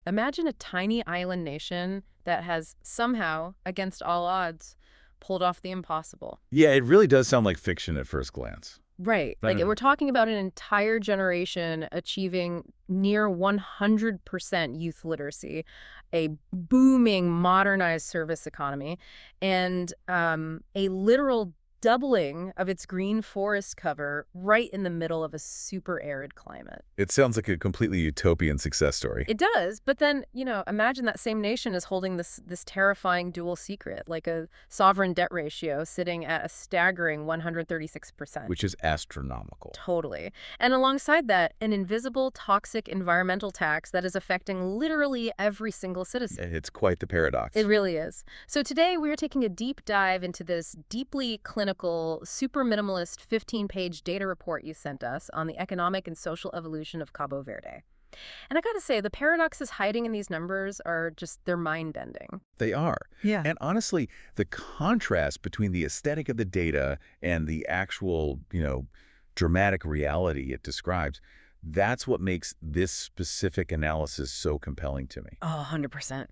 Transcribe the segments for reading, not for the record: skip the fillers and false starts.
Imagine a tiny island nation that has somehow, against all odds, pulled off the impossible. Yeah, it really does sound like fiction at first glance. Right. I Like don't we're know. talking about an entire generation achieving near 100% youth literacy, a booming modernized service economy, and a literal doubling of its green forest cover right in the middle of a super arid climate. It sounds like a completely utopian success story. It does, but then, imagine that same nation is holding this terrifying dual secret, like a sovereign debt ratio sitting at a staggering 136%. Which is astronomical. Totally. And alongside that, an invisible, toxic environmental tax that is affecting literally every single citizen. It's quite the paradox. It really is. So today we are taking a deep dive into this deeply clinical, super minimalist 15-page data report you sent us on the economic and social evolution of Cabo Verde. And I gotta say, the paradoxes hiding in these numbers are just, they're mind-bending. They are. Yeah. And honestly, the contrast between the aesthetic of the data and the actual, dramatic reality it describes, that's what makes this specific analysis so compelling to me. Oh, 100%.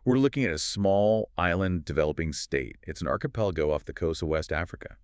We're looking at a small island developing state. It's an archipelago off the coast of West Africa.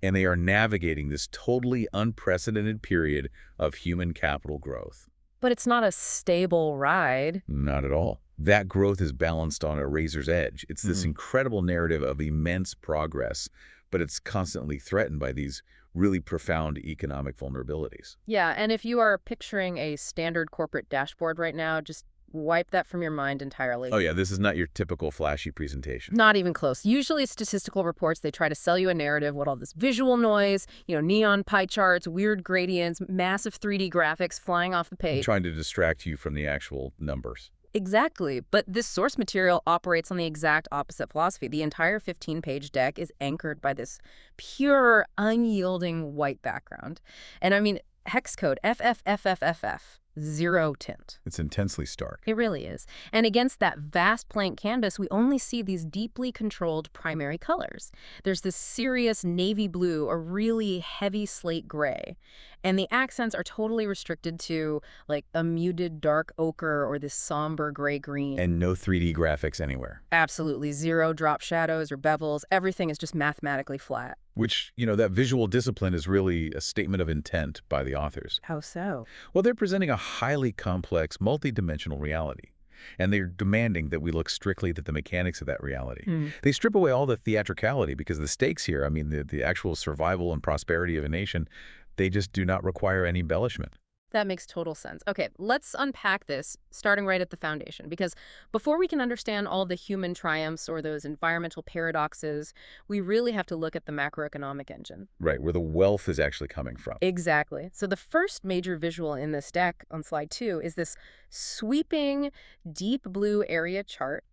And they are navigating this totally unprecedented period of human capital growth. But it's not a stable ride. Not at all. That growth is balanced on a razor's edge. It's this incredible narrative of immense progress, but it's constantly threatened by these really profound economic vulnerabilities. Yeah, and if you are picturing a standard corporate dashboard right now, just wipe that from your mind entirely. Oh yeah, this is not your typical flashy presentation. Not even close. Usually statistical reports, they try to sell you a narrative with all this visual noise, neon pie charts, weird gradients, massive 3D graphics flying off the I'm page. trying to distract you from the actual numbers. Exactly. But this source material operates on the exact opposite philosophy. The entire 15-page deck is anchored by this pure, unyielding white background. And I mean, hex code FFFFFF. Zero tint. It's intensely stark. It really is. And against that vast blank canvas, we only see these deeply controlled primary colors. There's this serious navy blue, a really heavy slate gray. And the accents are totally restricted to like a muted dark ochre or this somber gray-green. And no 3D graphics anywhere. Absolutely zero drop shadows or bevels. Everything is just mathematically flat. Which, that visual discipline is really a statement of intent by the authors. How so? Well, they're presenting a highly complex, multidimensional reality. And they're demanding that we look strictly at the mechanics of that reality. They strip away all the theatricality because the stakes here, I mean, the actual survival and prosperity of a nation, they just do not require any embellishment. That makes total sense. Okay, let's unpack this, starting right at the foundation, because before we can understand all the human triumphs or those environmental paradoxes, we really have to look at the macroeconomic engine. Right, where the wealth is actually coming from. Exactly. So the first major visual in this deck on slide 2 is this sweeping deep blue area chart,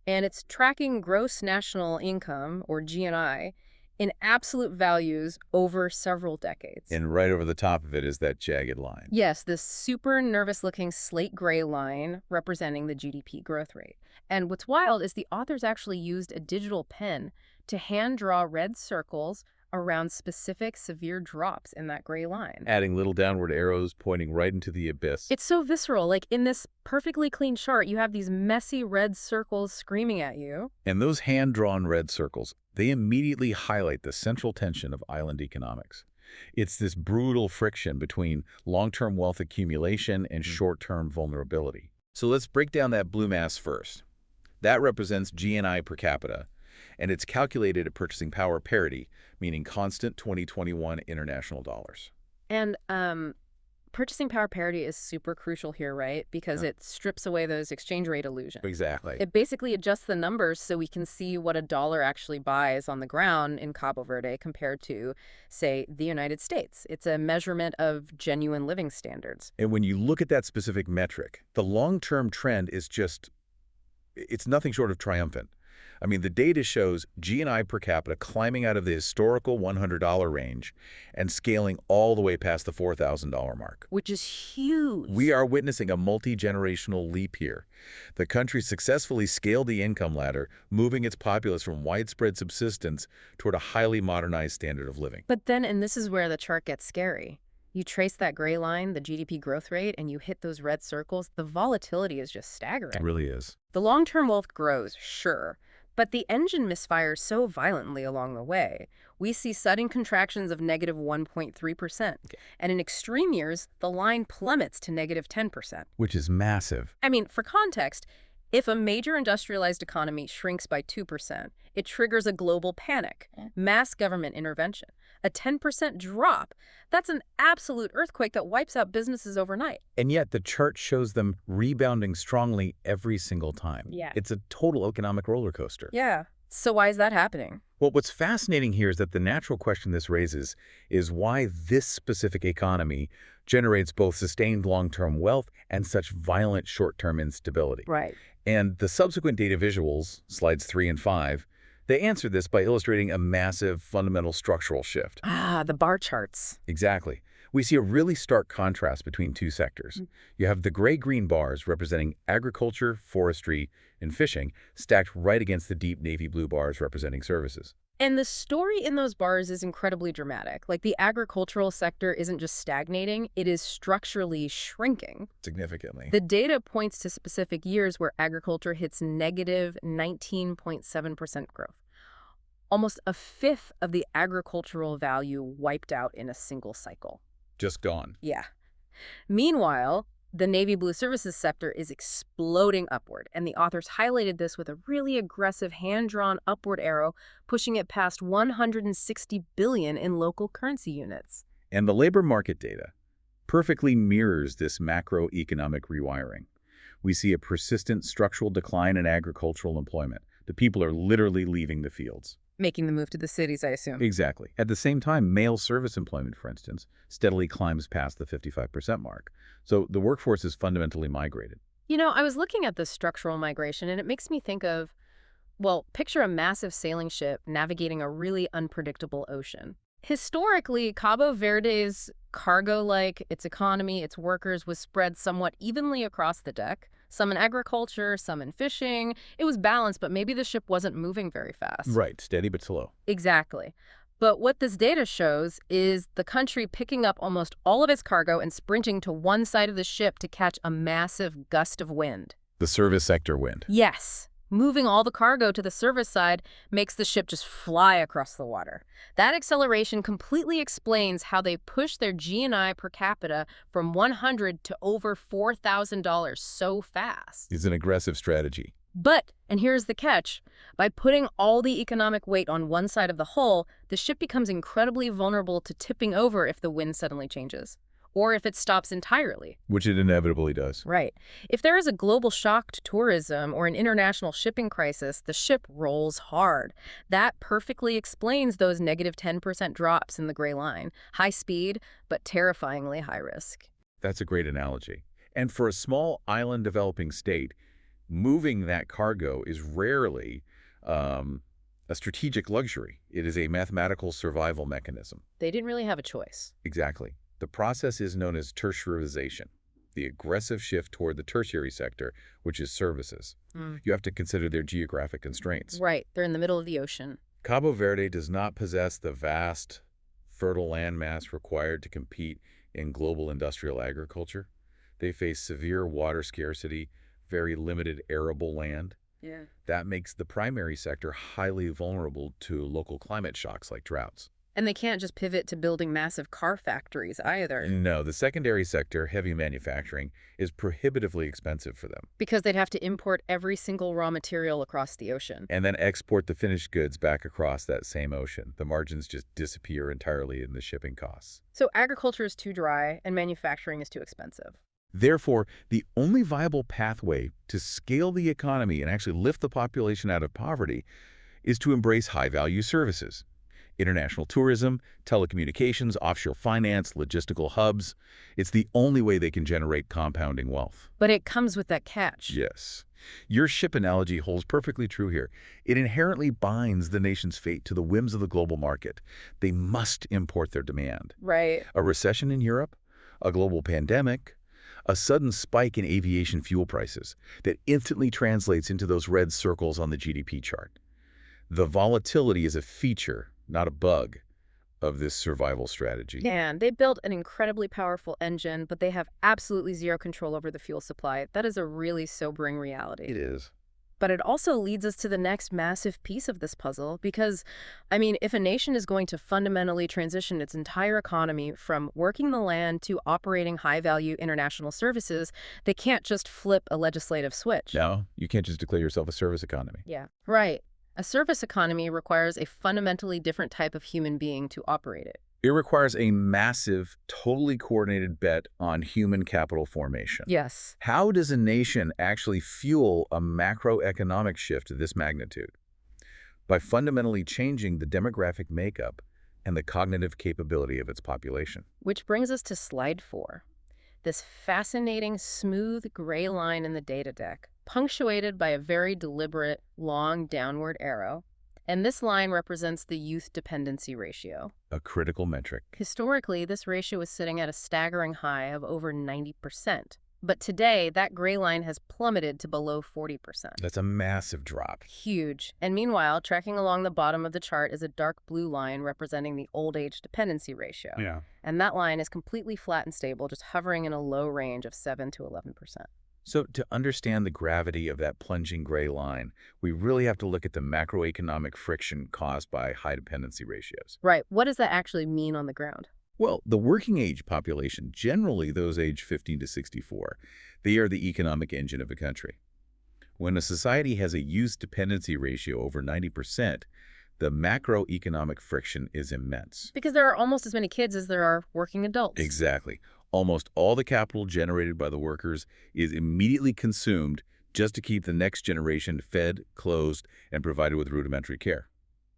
and it's tracking gross national income, or GNI, in absolute values over several decades. And right over the top of it is that jagged line. Yes, this super nervous-looking slate gray line representing the GDP growth rate. And what's wild is the authors actually used a digital pen to hand-draw red circles around specific severe drops in that gray line. Adding little downward arrows pointing right into the abyss. It's so visceral. Like in this perfectly clean chart, you have these messy red circles screaming at you. And those hand-drawn red circles, they immediately highlight the central tension of island economics. It's this brutal friction between long-term wealth accumulation and short-term vulnerability. So let's break down that blue mass first. That represents GNI per capita, and it's calculated at purchasing power parity, meaning constant 2021 international dollars. And purchasing power parity is super crucial here, right? Because it strips away those exchange rate illusions. Exactly. It basically adjusts the numbers so we can see what a dollar actually buys on the ground in Cabo Verde compared to, say, the United States. It's a measurement of genuine living standards. And when you look at that specific metric, the long-term trend is it's nothing short of triumphant. I mean, the data shows GNI per capita climbing out of the historical $100 range and scaling all the way past the $4,000 mark. Which is huge. We are witnessing a multi-generational leap here. The country successfully scaled the income ladder, moving its populace from widespread subsistence toward a highly modernized standard of living. But then, and this is where the chart gets scary, You trace that gray line, the GDP growth rate, and you hit those red circles, the volatility is just It staggering. really is. The long-term wealth grows, sure, but the engine misfires so violently along the way. We see sudden contractions of negative 1.3%, and in extreme years, the line plummets to negative 10%. Which is massive. I mean, for context, if a major industrialized economy shrinks by 2%, it triggers a global panic, mass government intervention. A 10% drop, that's an absolute earthquake that wipes out businesses overnight. And yet the chart shows them rebounding strongly every single time. Yeah. It's a total economic roller coaster. Yeah. So why is that happening? Well, what's fascinating here is that the natural question this raises is why this specific economy generates both sustained long-term wealth and such violent short-term instability. Right. And the subsequent data visuals, slides 3 and 5, they answer this by illustrating a massive fundamental structural shift. Ah, the bar charts. Exactly. We see a really stark contrast between two sectors. You have the gray-green bars representing agriculture, forestry, and fishing stacked right against the deep navy blue bars representing services. And the story in those bars is incredibly dramatic. Like, the agricultural sector isn't just stagnating, it is structurally shrinking. Significantly. The data points to specific years where agriculture hits negative 19.7% growth. Almost a fifth of the agricultural value wiped out in a single cycle. Just gone. Yeah. Meanwhile, the navy blue services sector is exploding upward, and the authors highlighted this with a really aggressive hand-drawn upward arrow, pushing it past 160 billion in local currency units. And the labor market data perfectly mirrors this macroeconomic rewiring. We see a persistent structural decline in agricultural employment. The people are literally leaving the fields. Making the move to the cities, I assume. Exactly. At the same time, male service employment, for instance, steadily climbs past the 55% mark. So the workforce is fundamentally migrated. You know, I was looking at this structural migration, and it makes me think of, well, picture a massive sailing ship navigating a really unpredictable ocean. Historically, Cabo Verde's cargo, its economy, its workers, was spread somewhat evenly across the deck. Some in agriculture, some in fishing. It was balanced, but maybe the ship wasn't moving very fast. Right, steady but slow. Exactly. But what this data shows is the country picking up almost all of its cargo and sprinting to one side of the ship to catch a massive gust of wind. The service sector wind. Yes. Moving all the cargo to the service side makes the ship just fly across the water. That acceleration completely explains how they push their G&I per capita from $100 to over $4,000 so fast. It's an aggressive strategy. But, and here's the catch, by putting all the economic weight on one side of the hull, the ship becomes incredibly vulnerable to tipping over if the wind suddenly changes, or if it stops entirely. Which it inevitably does. Right. If there is a global shock to tourism or an international shipping crisis, the ship rolls hard. That perfectly explains those negative 10% drops in the gray line. High speed, but terrifyingly high risk. That's a great analogy. And for a small island developing state, moving that cargo is rarely a strategic luxury. It is a mathematical survival mechanism. They didn't really have a choice. Exactly. The process is known as tertiarization, the aggressive shift toward the tertiary sector, which is services. You have to consider their geographic constraints. Right. They're in the middle of the ocean. Cabo Verde does not possess the vast, fertile landmass required to compete in global industrial agriculture. They face severe water scarcity, very limited arable land. Yeah. That makes the primary sector highly vulnerable to local climate shocks like droughts. And they can't just pivot to building massive car factories either. No, the secondary sector, heavy manufacturing, is prohibitively expensive for them. Because they'd have to import every single raw material across the ocean. And then export the finished goods back across that same ocean. The margins just disappear entirely in the shipping costs. So agriculture is too dry and manufacturing is too expensive. Therefore, the only viable pathway to scale the economy and actually lift the population out of poverty is to embrace high-value services. International tourism, telecommunications, offshore finance, logistical hubs. It's the only way they can generate compounding wealth. But it comes with that catch. Yes. Your ship analogy holds perfectly true here. It inherently binds the nation's fate to the whims of the global market. They must import their demand. Right. A recession in Europe, a global pandemic, a sudden spike in aviation fuel prices that instantly translates into those red circles on the GDP chart. The volatility is a feature, not a bug, of this survival strategy. And they built an incredibly powerful engine, but they have absolutely zero control over the fuel supply. That is a really sobering reality. It is. But it also leads us to the next massive piece of this puzzle because, I mean, if a nation is going to fundamentally transition its entire economy from working the land to operating high-value international services, they can't just flip a legislative switch. No, you can't just declare yourself a service economy. Yeah. Right. A service economy requires a fundamentally different type of human being to operate it. It requires a massive, totally coordinated bet on human capital formation. Yes. How does a nation actually fuel a macroeconomic shift of this magnitude? By fundamentally changing the demographic makeup and the cognitive capability of its population. Which brings us to slide 4. This fascinating, smooth gray line in the data deck, punctuated by a very deliberate, long downward arrow. And this line represents the youth dependency ratio. A critical metric. Historically, this ratio is sitting at a staggering high of over 90%. But today, that gray line has plummeted to below 40%. That's a massive drop. Huge. And meanwhile, tracking along the bottom of the chart is a dark blue line representing the old age dependency ratio. Yeah. And that line is completely flat and stable, just hovering in a low range of 7 to 11%. So to understand the gravity of that plunging gray line, we really have to look at the macroeconomic friction caused by high dependency ratios. Right. What does that actually mean on the ground? Well, the working age population, generally those aged 15 to 64, they are the economic engine of a country. When a society has a youth dependency ratio over 90%, the macroeconomic friction is immense. Because there are almost as many kids as there are working adults. Exactly. Almost all the capital generated by the workers is immediately consumed just to keep the next generation fed, clothed, and provided with rudimentary care.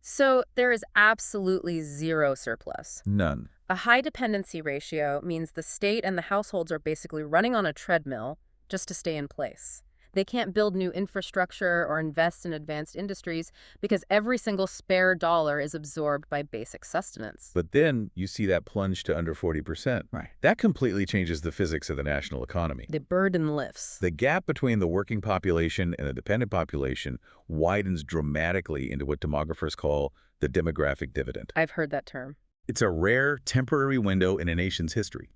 So there is absolutely zero surplus. None. A high dependency ratio means the state and the households are basically running on a treadmill just to stay in place. They can't build new infrastructure or invest in advanced industries because every single spare dollar is absorbed by basic sustenance. But then you see that plunge to under 40%. Right. That completely changes the physics of the national economy. The burden lifts. The gap between the working population and the dependent population widens dramatically into what demographers call the demographic dividend. I've heard that term. It's a rare, temporary window in a nation's history.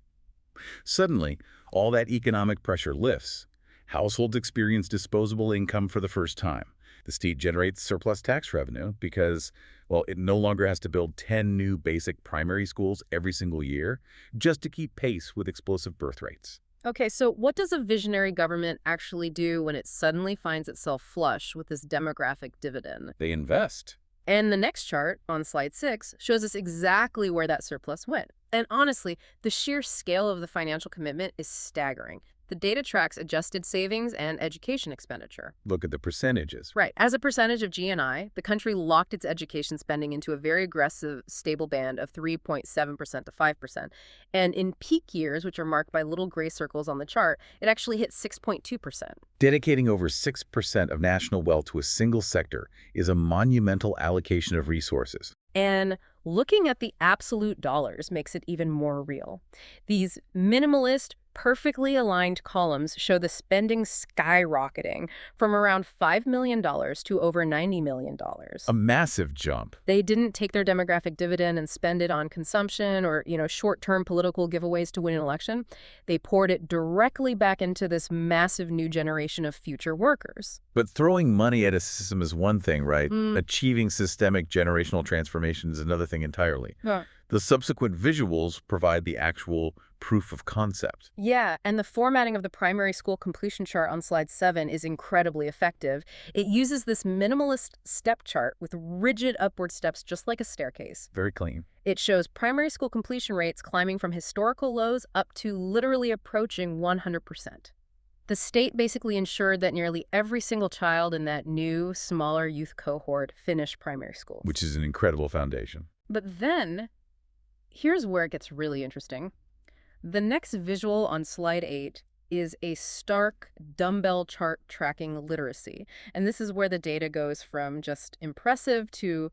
Suddenly, all that economic pressure lifts. Households experience disposable income for the first time. The state generates surplus tax revenue because, well, it no longer has to build 10 new basic primary schools every single year just to keep pace with explosive birth rates. Okay, so what does a visionary government actually do when it suddenly finds itself flush with this demographic dividend? They invest. And the next chart, on slide 6, shows us exactly where that surplus went. And honestly, the sheer scale of the financial commitment is staggering. The data tracks adjusted savings and education expenditure. Look at the percentages. Right. As a percentage of GNI, the country locked its education spending into a very aggressive, stable band of 3.7% to 5%. And in peak years, which are marked by little gray circles on the chart, it actually hit 6.2%. Dedicating over 6% of national wealth to a single sector is a monumental allocation of resources. And looking at the absolute dollars makes it even more real. These minimalist, perfectly aligned columns show the spending skyrocketing from around $5 million to over $90 million. A massive jump. They didn't take their demographic dividend and spend it on consumption or, short-term political giveaways to win an election. They poured it directly back into this massive new generation of future workers. But throwing money at a system is one thing, right? Achieving systemic generational transformation is another thing entirely. Yeah. The subsequent visuals provide the actual proof of concept. Yeah, and the formatting of the primary school completion chart on slide 7 is incredibly effective. It uses this minimalist step chart with rigid upward steps just like a staircase. Very clean. It shows primary school completion rates climbing from historical lows up to literally approaching 100%. The state basically ensured that nearly every single child in that new, smaller youth cohort finished primary school. Which is an incredible foundation. But then, here's where it gets really interesting. The next visual on slide 8 is a stark dumbbell chart tracking literacy. And this is where the data goes from just impressive to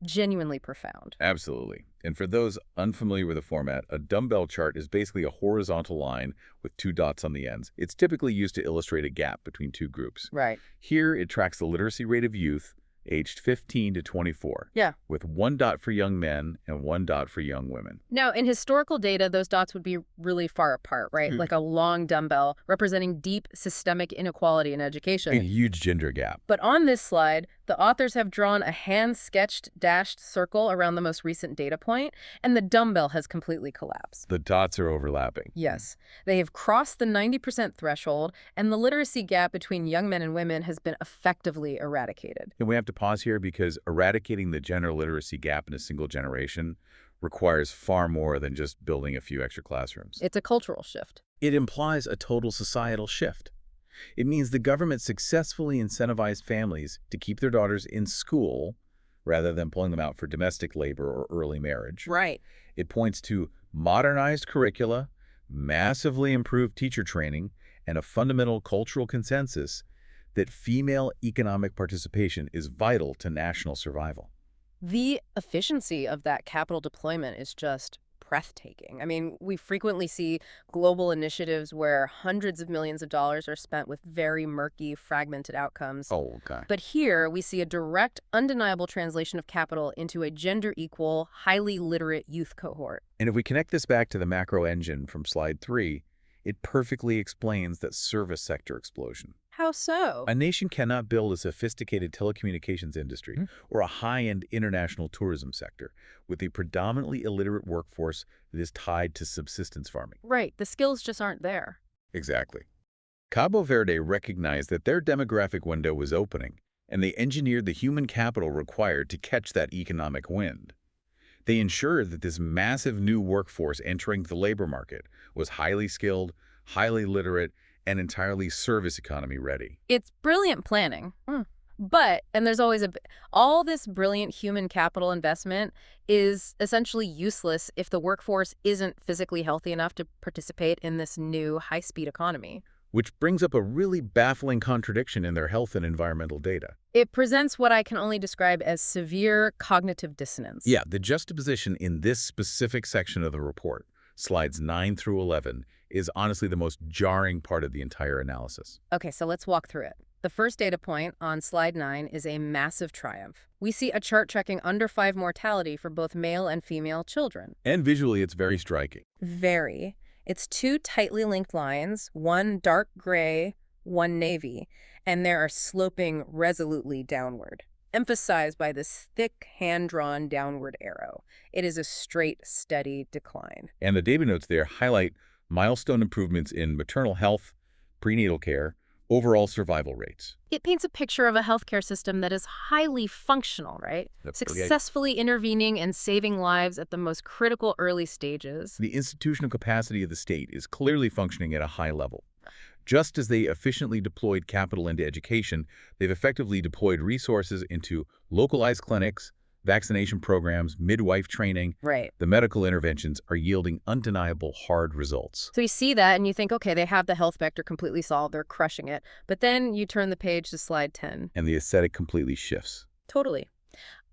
genuinely profound. Absolutely. And for those unfamiliar with the format, a dumbbell chart is basically a horizontal line with 2 dots on the ends. It's typically used to illustrate a gap between two groups. Right. Here, it tracks the literacy rate of youth aged 15 to 24, Yeah. with 1 dot for young men and 1 dot for young women. Now, in historical data, those dots would be really far apart, right? Like a long dumbbell representing deep systemic inequality in A education. huge gender gap. But on this slide, the authors have drawn a hand-sketched dashed circle around the most recent data point, and the dumbbell has completely collapsed. The dots are overlapping. Yes, they have crossed the 90% threshold, and the literacy gap between young men and women has been effectively eradicated. And we have to pause here because eradicating the gender literacy gap in a single generation requires far more than just building a few extra classrooms. It's a cultural shift. It implies a total societal shift. It means the government successfully incentivized families to keep their daughters in school rather than pulling them out for domestic labor or early marriage. Right. It points to modernized curricula, massively improved teacher training, and a fundamental cultural consensus that female economic participation is vital to national survival. The efficiency of that capital deployment is just breathtaking. I mean, we frequently see global initiatives where hundreds of millions of dollars are spent with very murky, fragmented outcomes. Oh, okay. But here, we see a direct, undeniable translation of capital into a gender-equal, highly literate youth cohort. And if we connect this back to the macro engine from slide 3, it perfectly explains that service sector explosion. How so? A nation cannot build a sophisticated telecommunications industry or a high-end international tourism sector with a predominantly illiterate workforce that is tied to subsistence farming. Right, the skills just aren't there. Exactly. Cabo Verde recognized that their demographic window was opening, and they engineered the human capital required to catch that economic wind. They ensured that this massive new workforce entering the labor market was highly skilled, highly literate, and entirely service economy ready. It's brilliant planning. But, and there's always all this brilliant human capital investment is essentially useless if the workforce isn't physically healthy enough to participate in this new high-speed economy. Which brings up a really baffling contradiction in their health and environmental data. It presents what I can only describe as severe cognitive dissonance. Yeah, the juxtaposition in this specific section of the report, slides 9 through 11, is honestly the most jarring part of the entire analysis. Okay, so let's walk through it. The first data point on slide 9 is a massive triumph. We see a chart tracking under 5 mortality for both male and female children. And visually, it's very striking. Very. It's 2 tightly linked lines, one dark gray, one navy, and they are sloping resolutely downward, emphasized by this thick hand-drawn downward arrow. It is a straight, steady decline. And the data notes there highlight milestone improvements in maternal health, prenatal care, overall survival rates. It paints a picture of a healthcare system that is highly functional, right? Successfully intervening and saving lives at the most critical early stages. The institutional capacity of the state is clearly functioning at a high level. Just as they efficiently deployed capital into education, they've effectively deployed resources into localized clinics, vaccination programs, midwife training. Right. The medical interventions are yielding undeniable hard results. So you see that and you think, okay, they have the health vector completely solved. They're crushing it. But then you turn the page to slide 10. And the aesthetic completely shifts. Totally.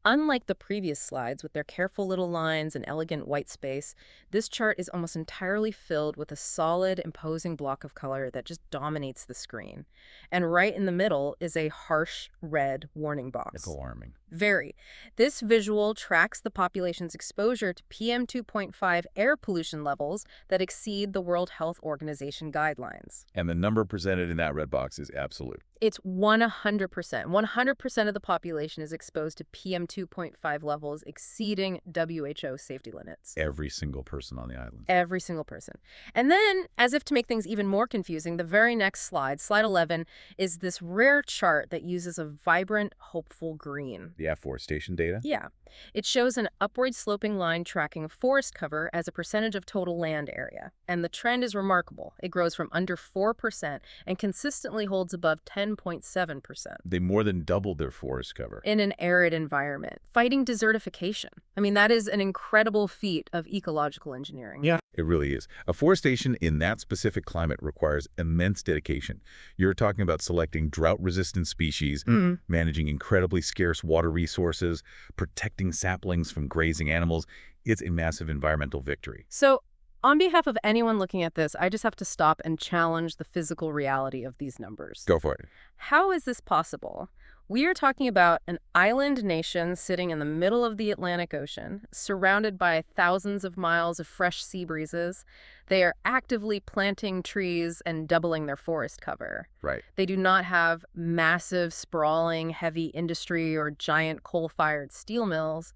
Unlike the previous slides with their careful little lines and elegant white space, this chart is almost entirely filled with a solid, imposing block of color that just dominates the screen. And right in the middle is a harsh red warning box. It's alarming. Very. This visual tracks the population's exposure to PM 2.5 air pollution levels that exceed the World Health Organization guidelines. And the number presented in that red box is absolute. It's 100%. 100% of the population is exposed to PM 2.5 levels exceeding WHO safety limits. Every single person on the island. Every single person. And then, as if to make things even more confusing, the very next slide, slide 11, is this rare chart that uses a vibrant, hopeful green. The afforestation data? Yeah. It shows an upward sloping line tracking forest cover as a percentage of total land area. And the trend is remarkable. It grows from under 4% and consistently holds above 10.7%. They more than doubled their forest cover. In an arid environment, fighting desertification. I mean, that is an incredible feat of ecological engineering. Yeah. It really is. Afforestation in that specific climate requires immense dedication. You're talking about selecting drought-resistant species, managing incredibly scarce water resources, protecting saplings from grazing animals. It's a massive environmental victory. So, on behalf of anyone looking at this, I just have to stop and challenge the physical reality of these numbers. Go for it. How is this possible? We are talking about an island nation sitting in the middle of the Atlantic Ocean, surrounded by thousands of miles of fresh sea breezes. They are actively planting trees and doubling their forest cover. Right. They do not have massive, sprawling, heavy industry or giant coal-fired steel mills.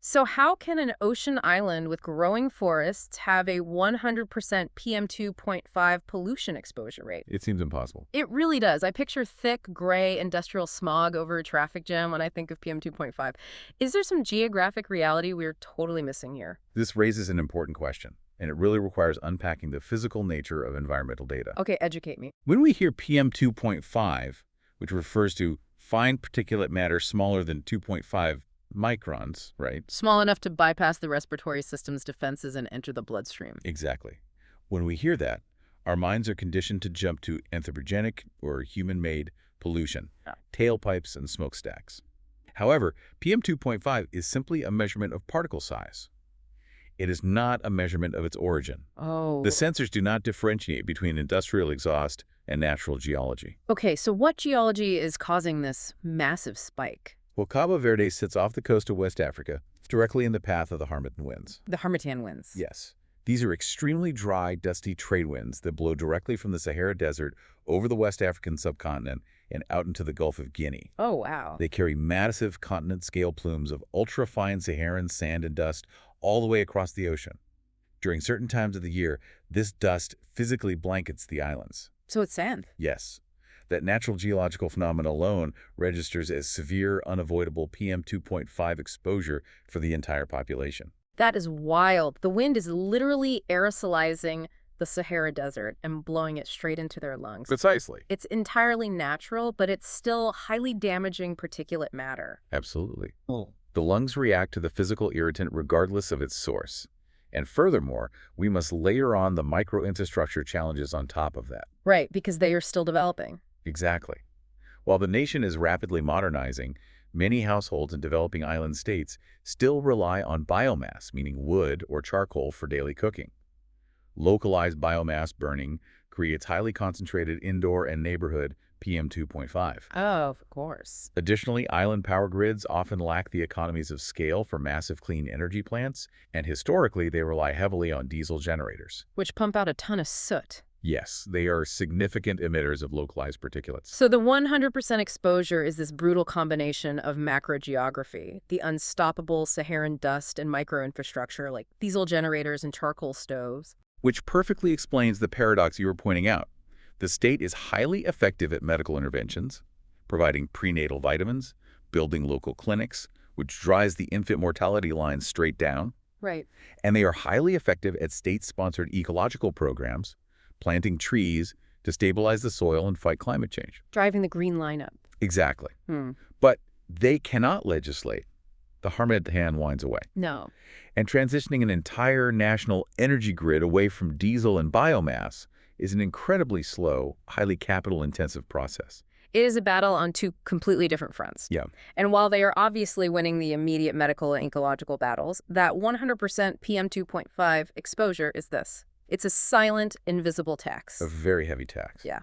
So how can an ocean island with growing forests have a 100% PM2.5 pollution exposure rate? It seems impossible. It really does. I picture thick, gray industrial smog over a traffic jam when I think of PM 2.5. Is there some geographic reality we're totally missing here? This raises an important question, and it really requires unpacking the physical nature of environmental data. Okay, educate me. When we hear PM 2.5, which refers to fine particulate matter smaller than 2.5 microns, right? Small enough to bypass the respiratory system's defenses and enter the bloodstream. Exactly. When we hear that, our minds are conditioned to jump to anthropogenic or human-made pollution, Yeah. tailpipes and smokestacks. However, PM 2.5 is simply a measurement of particle size. It is not a measurement of its origin. Oh. The sensors do not differentiate between industrial exhaust and natural geology. Okay, so what geology is causing this massive spike? Well, Cabo Verde sits off the coast of West Africa, directly in the path of the Harmattan winds. The Harmattan winds. Yes. These are extremely dry, dusty trade winds that blow directly from the Sahara Desert over the West African subcontinent and out into the Gulf of Guinea. Oh, wow. They carry massive continent-scale plumes of ultra-fine Saharan sand and dust all the way across the ocean. During certain times of the year, this dust physically blankets the islands. So it's sand. Yes. That natural geological phenomenon alone registers as severe, unavoidable PM 2.5 exposure for the entire population. That is wild. The wind is literally aerosolizing the Sahara Desert and blowing it straight into their lungs. Precisely. It's entirely natural, but it's still highly damaging particulate matter. Absolutely. The lungs react to the physical irritant regardless of its source. And furthermore, we must layer on the micro-infrastructure challenges on top of that. Right, because they are still developing. Exactly. While the nation is rapidly modernizing, many households in developing island states still rely on biomass, meaning wood or charcoal, for daily cooking. Localized biomass burning creates highly concentrated indoor and neighborhood PM 2.5. Oh, of course. Additionally, island power grids often lack the economies of scale for massive clean energy plants, and historically they rely heavily on diesel generators. Which pump out a ton of soot. Yes, they are significant emitters of localized particulates. So the 100% exposure is this brutal combination of macrogeography, the unstoppable Saharan dust and microinfrastructure like diesel generators and charcoal stoves. Which perfectly explains the paradox you were pointing out. The state is highly effective at medical interventions, providing prenatal vitamins, building local clinics, which drives the infant mortality line straight down. Right. And they are highly effective at state-sponsored ecological programs, planting trees to stabilize the soil and fight climate change. Driving the green line up. Exactly. Hmm. But they cannot legislate. The Harmattan winds away. No. And transitioning an entire national energy grid away from diesel and biomass is an incredibly slow, highly capital-intensive process. It is a battle on two completely different fronts. Yeah. And while they are obviously winning the immediate medical and ecological battles, that 100% PM 2.5 exposure is this. It's a silent, invisible tax. A very heavy tax. Yeah.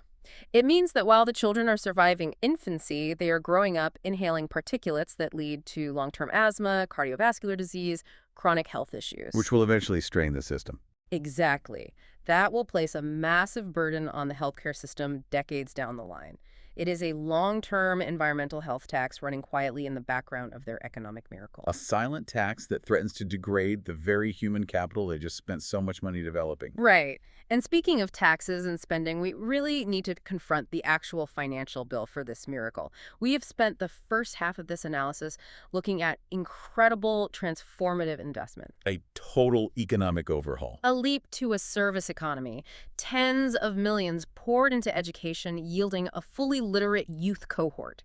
It means that while the children are surviving infancy, they are growing up inhaling particulates that lead to long-term asthma, cardiovascular disease, chronic health issues. Which will eventually strain the system. Exactly. That will place a massive burden on the healthcare system decades down the line. It is a long-term environmental health tax running quietly in the background of their economic miracle. A silent tax that threatens to degrade the very human capital they just spent so much money developing. Right. And speaking of taxes and spending, we really need to confront the actual financial bill for this miracle. We have spent the first half of this analysis looking at incredible transformative investment. A total economic overhaul. A leap to a service economy. Tens of millions poured into education, yielding a fully literate youth cohort.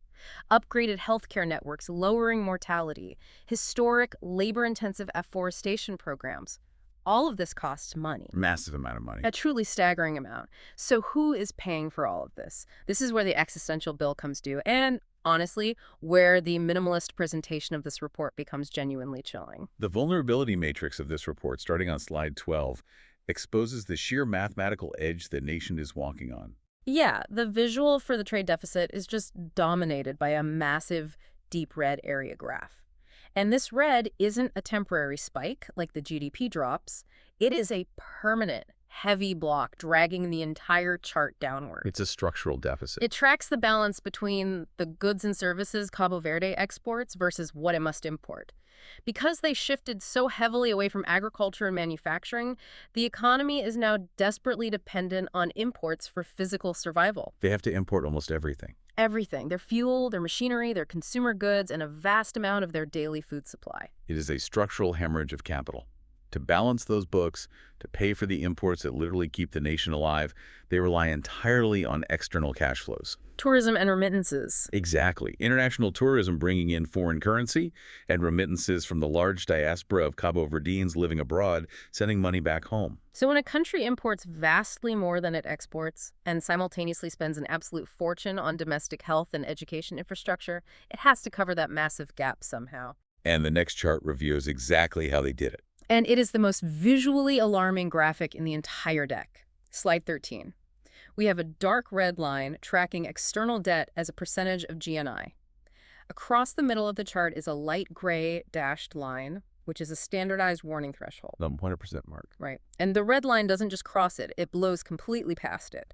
Upgraded healthcare networks, lowering mortality. Historic, labor-intensive afforestation programs. All of this costs money. Massive amount of money. A truly staggering amount. So who is paying for all of this? This is where the existential bill comes due, and honestly, where the minimalist presentation of this report becomes genuinely chilling. The vulnerability matrix of this report, starting on slide 12, exposes the sheer mathematical edge the nation is walking on. Yeah, the visual for the trade deficit is just dominated by a massive deep red area graph. And this red isn't a temporary spike like the GDP drops. It is a permanent, heavy block dragging the entire chart downward. It's a structural deficit. It tracks the balance between the goods and services Cabo Verde exports versus what it must import. Because they shifted so heavily away from agriculture and manufacturing, the economy is now desperately dependent on imports for physical survival. They have to import almost everything. Everything, their fuel, their machinery, their consumer goods, and a vast amount of their daily food supply. It is a structural hemorrhage of capital. To balance those books, to pay for the imports that literally keep the nation alive, they rely entirely on external cash flows. Tourism and remittances. Exactly. International tourism bringing in foreign currency and remittances from the large diaspora of Cabo Verdeans living abroad, sending money back home. So when a country imports vastly more than it exports and simultaneously spends an absolute fortune on domestic health and education infrastructure, it has to cover that massive gap somehow. And the next chart reveals exactly how they did it. And it is the most visually alarming graphic in the entire deck. Slide 13. We have a dark red line tracking external debt as a percentage of GNI. Across the middle of the chart is a light gray dashed line, which is a standardized warning threshold. The 100% mark. Right. And the red line doesn't just cross it, it blows completely past it.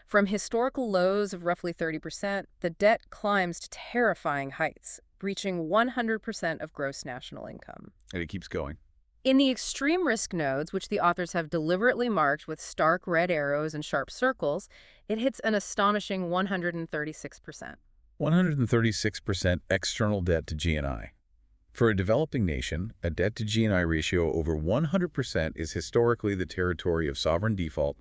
From historical lows of roughly 30%, the debt climbs to terrifying heights, reaching 100% of gross national income. And it keeps going. In the extreme risk nodes, which the authors have deliberately marked with stark red arrows and sharp circles, it hits an astonishing 136%. 136% external debt to GNI. For a developing nation, a debt to GNI ratio over 100% is historically the territory of sovereign default,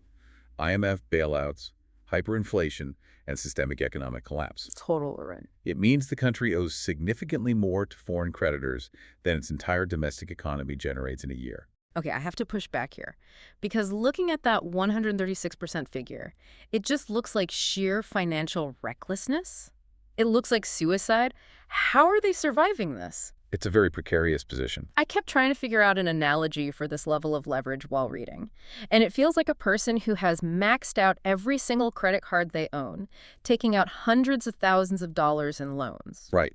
IMF bailouts, hyperinflation, and systemic economic collapse. Total ruin. It means the country owes significantly more to foreign creditors than its entire domestic economy generates in a year. Okay, I have to push back here. Because looking at that 136% figure, it just looks like sheer financial recklessness. It looks like suicide. How are they surviving this? It's a very precarious position. I kept trying to figure out an analogy for this level of leverage while reading. And it feels like a person who has maxed out every single credit card they own, taking out hundreds of thousands of dollars in loans. Right.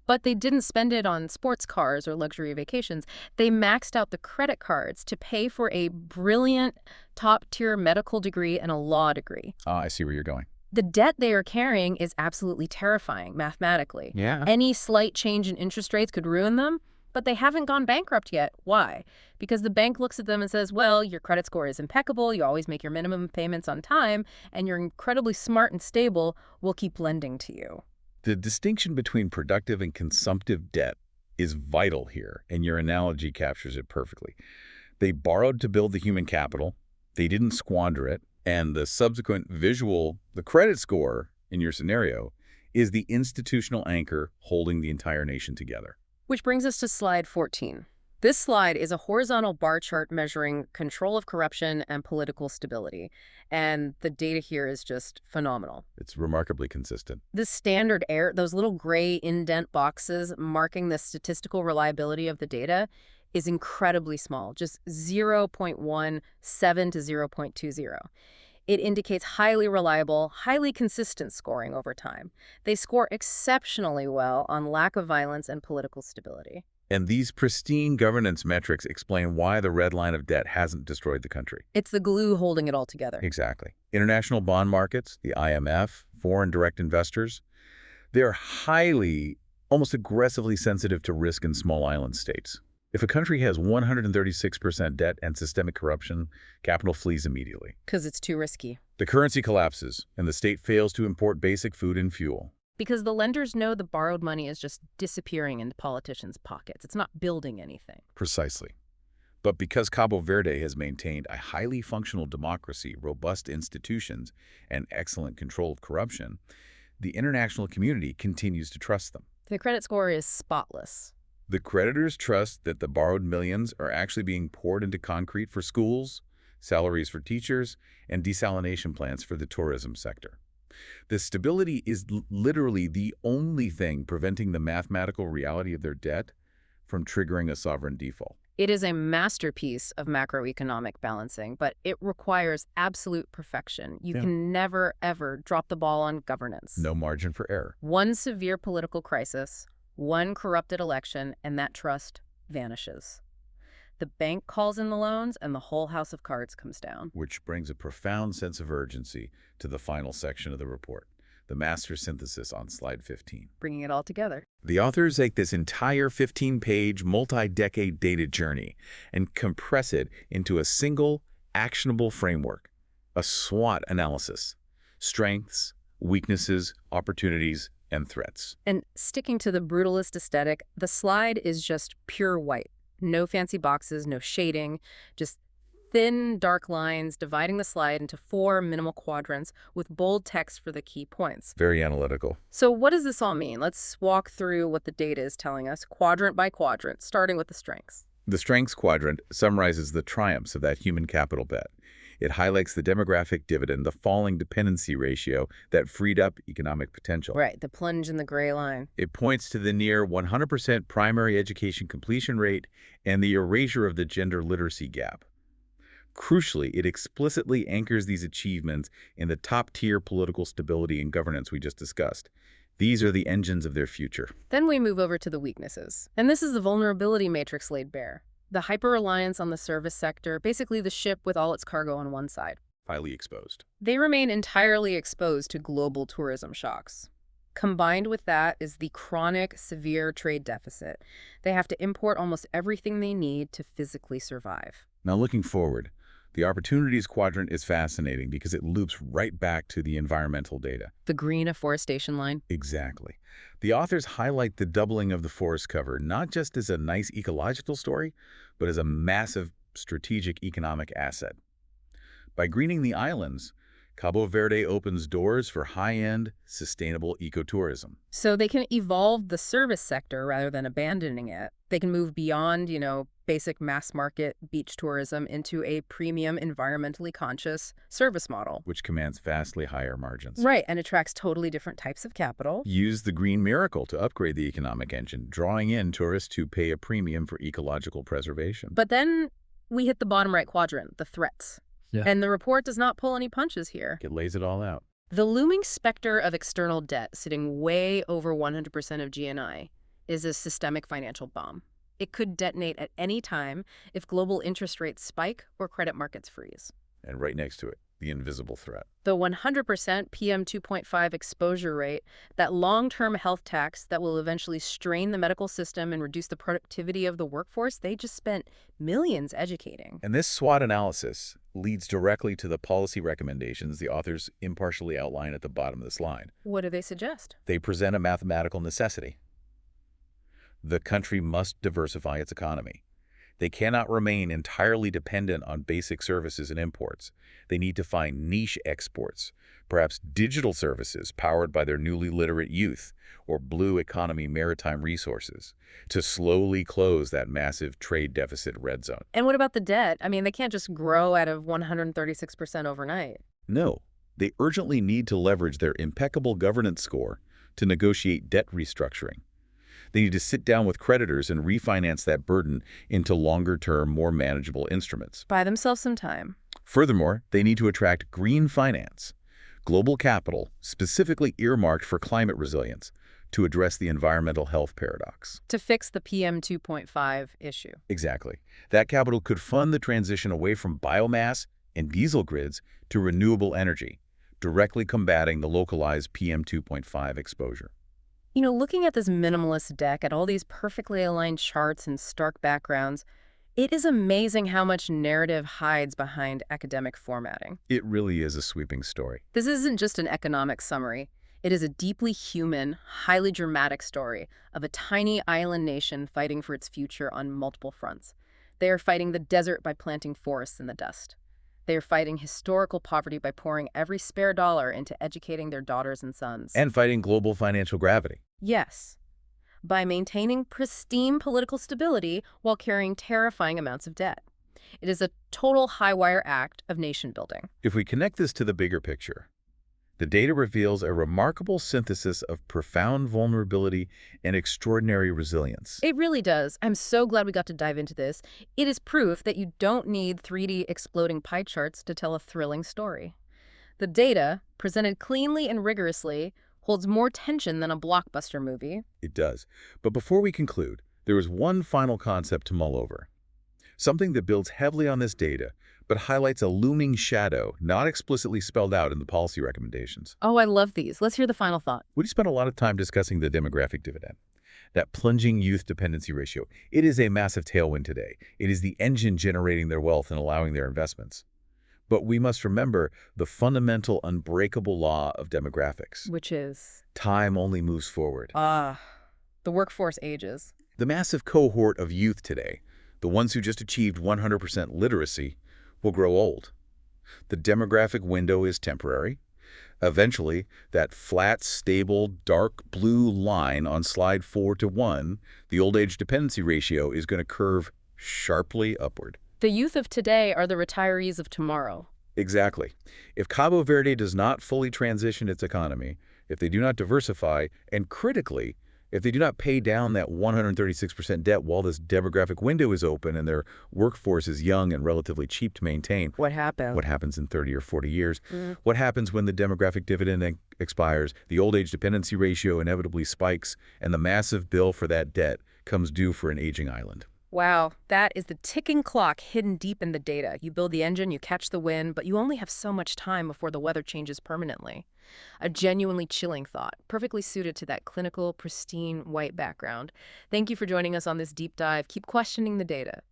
But they didn't spend it on sports cars or luxury vacations. They maxed out the credit cards to pay for a brilliant top-tier medical degree and a law degree. I see where you're going. The debt they are carrying is absolutely terrifying mathematically. Yeah. Any slight change in interest rates could ruin them, but they haven't gone bankrupt yet. Why? Because the bank looks at them and says, well, your credit score is impeccable, you always make your minimum payments on time, and you're incredibly smart and stable, we'll keep lending to you. The distinction between productive and consumptive debt is vital here, and your analogy captures it perfectly. They borrowed to build the human capital, they didn't squander it, and the subsequent visual, the credit score in your scenario, is the institutional anchor holding the entire nation together. Which brings us to slide 14. This slide is a horizontal bar chart measuring control of corruption and political stability. And the data here is just phenomenal. It's remarkably consistent. The standard error, those little gray indent boxes marking the statistical reliability of the data, is incredibly small, just 0.17 to 0.20. It indicates highly reliable, highly consistent scoring over time. They score exceptionally well on lack of violence and political stability. And these pristine governance metrics explain why the red line of debt hasn't destroyed the country. It's the glue holding it all together. Exactly. International bond markets, the IMF, foreign direct investors, they're highly, almost aggressively sensitive to risk in small island states. If a country has 136% debt and systemic corruption, capital flees immediately. Because it's too risky. The currency collapses, and the state fails to import basic food and fuel. Because the lenders know the borrowed money is just disappearing into politicians' pockets. It's not building anything. Precisely. But because Cabo Verde has maintained a highly functional democracy, robust institutions, and excellent control of corruption, the international community continues to trust them. The credit score is spotless. The creditors trust that the borrowed millions are actually being poured into concrete for schools, salaries for teachers, and desalination plants for the tourism sector. The stability is literally the only thing preventing the mathematical reality of their debt from triggering a sovereign default. It is a masterpiece of macroeconomic balancing, but it requires absolute perfection. You Yeah. can never, ever drop the ball on governance. No margin for error. One severe political crisis, one corrupted election, and that trust vanishes. The bank calls in the loans, and the whole house of cards comes down. Which brings a profound sense of urgency to the final section of the report, the master synthesis on slide 15. Bringing it all together. The authors take this entire 15-page, multi-decade data journey and compress it into a single, actionable framework, a SWOT analysis: strengths, weaknesses, opportunities, and threats. And sticking to the brutalist aesthetic, the slide is just pure white. No fancy boxes, no shading, just thin, dark lines dividing the slide into 4 minimal quadrants with bold text for the key points. Very analytical. So what does this all mean? Let's walk through what the data is telling us, quadrant by quadrant, starting with the strengths. The strengths quadrant summarizes the triumphs of that human capital bet. It highlights the demographic dividend, the falling dependency ratio that freed up economic potential. Right, the plunge in the gray line. It points to the near 100% primary education completion rate and the erasure of the gender literacy gap. Crucially, it explicitly anchors these achievements in the top-tier political stability and governance we just discussed. These are the engines of their future. Then we move over to the weaknesses. And this is the vulnerability matrix laid bare. The hyper-reliance on the service sector, basically the ship with all its cargo on one side. Highly exposed. They remain entirely exposed to global tourism shocks. Combined with that is the chronic, severe trade deficit. They have to import almost everything they need to physically survive. Now looking forward, the opportunities quadrant is fascinating because it loops right back to the environmental data. The green afforestation line. Exactly. The authors highlight the doubling of the forest cover not just as a nice ecological story, but as a massive strategic economic asset. By greening the islands, Cabo Verde opens doors for high-end, sustainable ecotourism. So they can evolve the service sector rather than abandoning it. They can move beyond, basic mass market beach tourism into a premium, environmentally conscious service model. Which commands vastly higher margins. Right, and attracts totally different types of capital. Use the green miracle to upgrade the economic engine, drawing in tourists who pay a premium for ecological preservation. But then we hit the bottom right quadrant, the threats. Yeah. And the report does not pull any punches here. It lays it all out. The looming specter of external debt, sitting way over 100% of GNI, is a systemic financial bomb. It could detonate at any time if global interest rates spike or credit markets freeze. And right next to it, the invisible threat. The 100% PM 2.5 exposure rate, that long-term health tax that will eventually strain the medical system and reduce the productivity of the workforce, they just spent millions educating. And this SWOT analysis leads directly to the policy recommendations the authors impartially outline at the bottom of the slide. What do they suggest? They present a mathematical necessity. The country must diversify its economy. They cannot remain entirely dependent on basic services and imports. They need to find niche exports, perhaps digital services powered by their newly literate youth, or blue economy maritime resources, to slowly close that massive trade deficit red zone. And what about the debt? I mean, they can't just grow out of 136% overnight. No, they urgently need to leverage their impeccable governance score to negotiate debt restructuring. They need to sit down with creditors and refinance that burden into longer-term, more manageable instruments. Buy themselves some time. Furthermore, they need to attract green finance, global capital specifically earmarked for climate resilience, to address the environmental health paradox. To fix the PM 2.5 issue. Exactly. That capital could fund the transition away from biomass and diesel grids to renewable energy, directly combating the localized PM 2.5 exposure. Looking at this minimalist deck, at all these perfectly aligned charts and stark backgrounds, it is amazing how much narrative hides behind academic formatting. It really is a sweeping story. This isn't just an economic summary. It is a deeply human, highly dramatic story of a tiny island nation fighting for its future on multiple fronts. They are fighting the desert by planting forests in the dust. They are fighting historical poverty by pouring every spare dollar into educating their daughters and sons. And fighting global financial gravity. Yes, by maintaining pristine political stability while carrying terrifying amounts of debt. It is a total high-wire act of nation building. If we connect this to the bigger picture, The data reveals a remarkable synthesis of profound vulnerability and extraordinary resilience. It really does. I'm so glad we got to dive into this. It is proof that you don't need 3D exploding pie charts to tell a thrilling story. The data, presented cleanly and rigorously, holds more tension than a blockbuster movie. It does. But before we conclude, there is one final concept to mull over. Something that builds heavily on this data, but highlights a looming shadow not explicitly spelled out in the policy recommendations. Oh, I love these. Let's hear the final thought. We spent a lot of time discussing the demographic dividend, that plunging youth dependency ratio. It is a massive tailwind today. It is the engine generating their wealth and allowing their investments. But we must remember the fundamental unbreakable law of demographics. Which is? Time only moves forward. The workforce ages. The massive cohort of youth today, the ones who just achieved 100% literacy, will grow old. The demographic window is temporary. Eventually, that flat, stable, dark blue line on slide 4 to 1, the old age dependency ratio, is going to curve sharply upward. The youth of today are the retirees of tomorrow. Exactly. If Cabo Verde does not fully transition its economy, if they do not diversify, and critically, if they do not pay down that 136% debt while this demographic window is open and their workforce is young and relatively cheap to maintain, What happened? what happens in 30 or 40 years? What happens when the demographic dividend expires, the old age dependency ratio inevitably spikes, and the massive bill for that debt comes due for an aging island? Wow, that is the ticking clock hidden deep in the data. You build the engine, you catch the wind, but you only have so much time before the weather changes permanently. A genuinely chilling thought, perfectly suited to that clinical, pristine, white background. Thank you for joining us on this deep dive. Keep questioning the data.